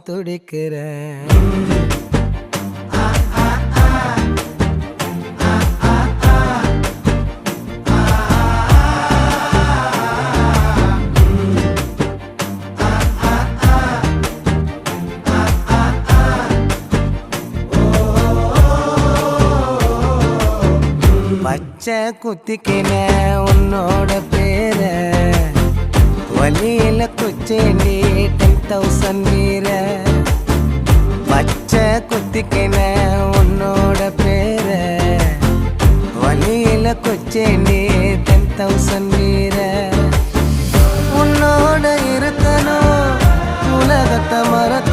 துடிக்கிறேன். பச்சை குத்திக்கின உன்னோட பேர வலியில குச்சேண்டி 10,000 வீர. பச்சை குத்திக்கின உன்னோட பேர வலியில குச்சேண்டி 10,000 வீர. உன்னோட இருக்கணும் உலகத்தை மறக்க